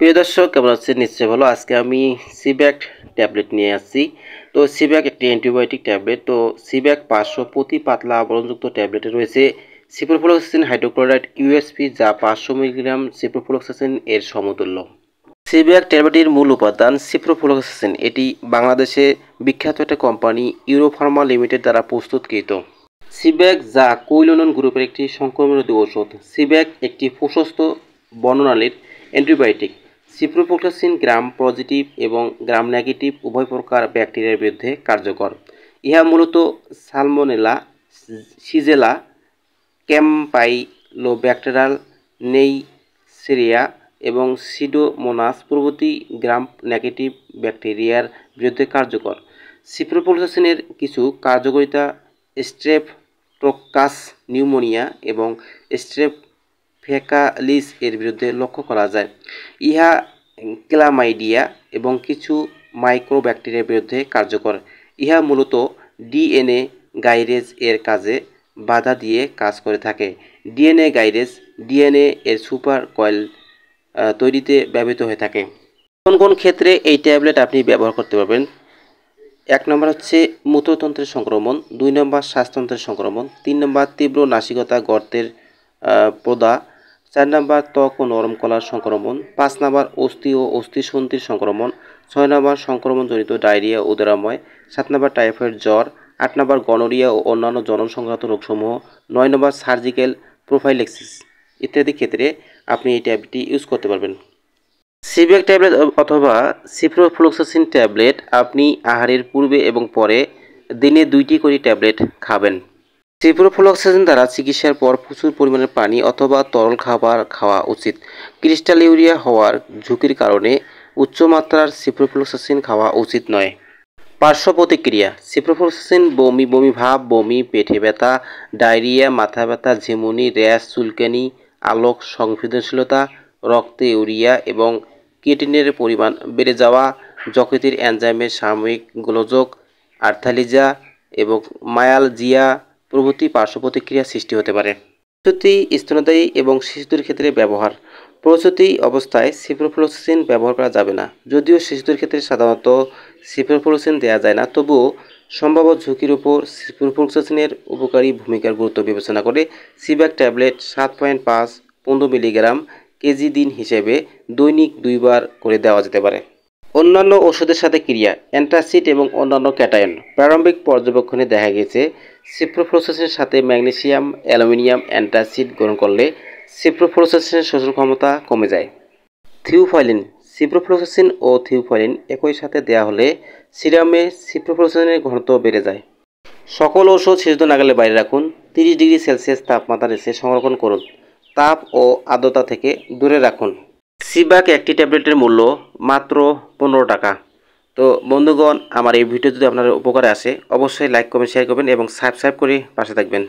প্রিয় দর্শক, কেমন আছেন? নিশ্চয়ই ভালো। আজকে আমি সিব্যাক ট্যাবলেট নিয়ে আসছি। তো সিব্যাক একটি অ্যান্টিবায়োটিক ট্যাবলেট। তো সিব্যাক 500 প্রতি পাতলা আবরণযুক্ত ট্যাবলেটে রয়েছে সিপ্রোফ্লক্সাসিন হাইড্রোক্লোরাইড ইউএসপি, যা 500 মিলিগ্রাম সিপ্রোফ্লক্সাসিন এর সমতুল্য। সিব্যাক ট্যাবলেটের মূল উপাদান সিপ্রোফ্লক্সাসিন। এটি বাংলাদেশে বিখ্যাত একটা কোম্পানি ইউরোফার্মা লিমিটেড দ্বারা প্রস্তুতকৃত। সিব্যাক, যা কৈলনন গ্রুপের একটি সংক্রমণরোধী ঔষধ। সিব্যাক একটি প্রশস্ত বর্ণনালীর অ্যান্টিবায়োটিক। সিপ্রোফ্লক্সাসিন গ্রাম পজিটিভ এবং গ্রাম নেগেটিভ উভয় প্রকার ব্যাকটেরিয়ার বিরুদ্ধে কার্যকর। ইহা মূলত সালমোনেলা, শিজেলা, ক্যাম্পাইলোব্যাক্টেরিয়াল, নেইসেরিয়া এবং সিডোমোনাস প্রভৃতি গ্রাম নেগেটিভ ব্যাকটেরিয়ার বিরুদ্ধে কার্যকর। সিপ্রোফ্লক্সাসিনের কিছু কার্যকারিতা স্ট্রেপ্টোকাস নিউমোনিয়া এবং স্ট্রেপথেকালিস এর বিরুদ্ধে লক্ষ্য করা যায়। ইহা ক্লামাইডিয়া এবং কিছু মাইক্রোব্যাকটেরিয়ার বিরুদ্ধে কার্যকর। ইহা মূলত ডিএনএ গাইরেজ এর কাজে বাধা দিয়ে কাজ করে থাকে। ডিএনএ গাইরেজ ডিএনএ এর সুপার কয়েল তৈরিতে ব্যবহৃত হয়ে থাকে। কোন কোন ক্ষেত্রে এই ট্যাবলেট আপনি ব্যবহার করতে পারবেন? 1 নম্বর হচ্ছে মূত্রতন্ত্রের সংক্রমণ, 2 নম্বর শ্বাসতন্ত্রের সংক্রমণ, 3 নম্বর তীব্র নাসিকতা গর্তের প্রদা, 4 নম্বর ত্বক ও নরম কলার সংক্রমণ, 5 নম্বর অস্থি ও অস্থিসন্ধির সংক্রমণ, 6 নম্বর সংক্রমণজনিত ডায়রিয়া ও উদরাময়, 7 নম্বর টাইফয়েড জ্বর, 8 নম্বর গনোরিয়া ও অন্যান্য জনন সংক্রান্ত রোগসমূহ, 9 নম্বর সার্জিক্যাল প্রোফাইল্যাক্সিস ইত্যাদি ক্ষেত্রে আপনি এই ট্যাবলেটটি ইউজ করতে পারবেন। সিব্যাক ট্যাবলেট অথবা সিপ্রোফ্লক্সাসিন ট্যাবলেট আপনি আহারের পূর্বে এবং পরে দিনে 2টি করে ট্যাবলেট খাবেন। সিপ্রোফ্লক্সাসিন দ্বারা চিকিৎসার পর প্রচুর পরিমাণে পানি অথবা তরল খাবার খাওয়া উচিত। ক্রিস্টালিউরিয়া হওয়ার ঝুঁকির কারণে উচ্চমাত্রার সিপ্রোফ্লক্সাসিন খাওয়া উচিত নয়। পার্শ্ব প্রতিক্রিয়া: সিপ্রোফ্লক্সাসিন বমি বমি ভাব, বমি, পেটে ব্যথা, ডায়রিয়া, মাথা ব্যথা, ঝিমুনি, র্যাশ, চুলকানি, আলোক সংবেদনশীলতা, রক্তে ইউরিয়া এবং ক্রিয়েটিনের পরিমাণ বেড়ে যাওয়া, যকৃতের এনজাইমের সাময়িক গোলযোগ, আর্থালজিয়া এবং মায়ালজিয়া প্রভৃতি পার্শ্ব প্রতিক্রিয়া সৃষ্টি হতে পারে। প্রসূতি, স্তন্যদায়ী এবং শিশুদের ক্ষেত্রে ব্যবহার: প্রসূতি অবস্থায় সিপ্রোফ্লক্সাসিন ব্যবহার করা যাবে না। যদিও শিশুদের ক্ষেত্রে সাধারণত সিপ্রোফ্লক্সাসিন দেওয়া যায় না, তবুও সম্ভাব্য ঝুঁকির উপর সিপ্রোফ্লক্সাসিনের উপকারী ভূমিকার গুরুত্ব বিবেচনা করে সিব্যাক ট্যাবলেট 7.5-15 মিলিগ্রাম কেজি দিন হিসেবে দৈনিক 2 বার করে দেওয়া যেতে পারে। অন্যান্য ওষুধের সাথে ক্রিয়া: অ্যান্টাসিড এবং অন্যান্য ক্যাটায়ন। প্রারম্ভিক পর্যবেক্ষণে দেখা গেছে সিপ্রোফ্লক্সাসিনের সাথে ম্যাগনেসিয়াম, অ্যালুমিনিয়াম অ্যান্টাসিড গ্রহণ করলে সিপ্রোফ্লক্সাসিনের শোষণ ক্ষমতা কমে যায়। থিওফাইলিন: সিপ্রোফ্লক্সাসিন ও থিওফাইলিন একই সাথে দেওয়া হলে সিরামে সিপ্রোফ্লক্সাসিনের ঘনত্ব বেড়ে যায়। সকল ওষুধ শিশুদের নাগালের বাইরে রাখুন। 30 ডিগ্রি সেলসিয়াস তাপমাত্রা নিচে সংরক্ষণ করুন। তাপ ও আর্দ্রতা থেকে দূরে রাখুন। সিব্যাক একটি ট্যাবলেটের মূল্য মাত্র 15 টাকা। তো বন্ধুগণ, আমার এই ভিডিও যদি আপনার উপকারে আসে অবশ্যই লাইক, কমেন্ট, শেয়ার করবেন এবং সাবস্ক্রাইব করে পাশে থাকবেন।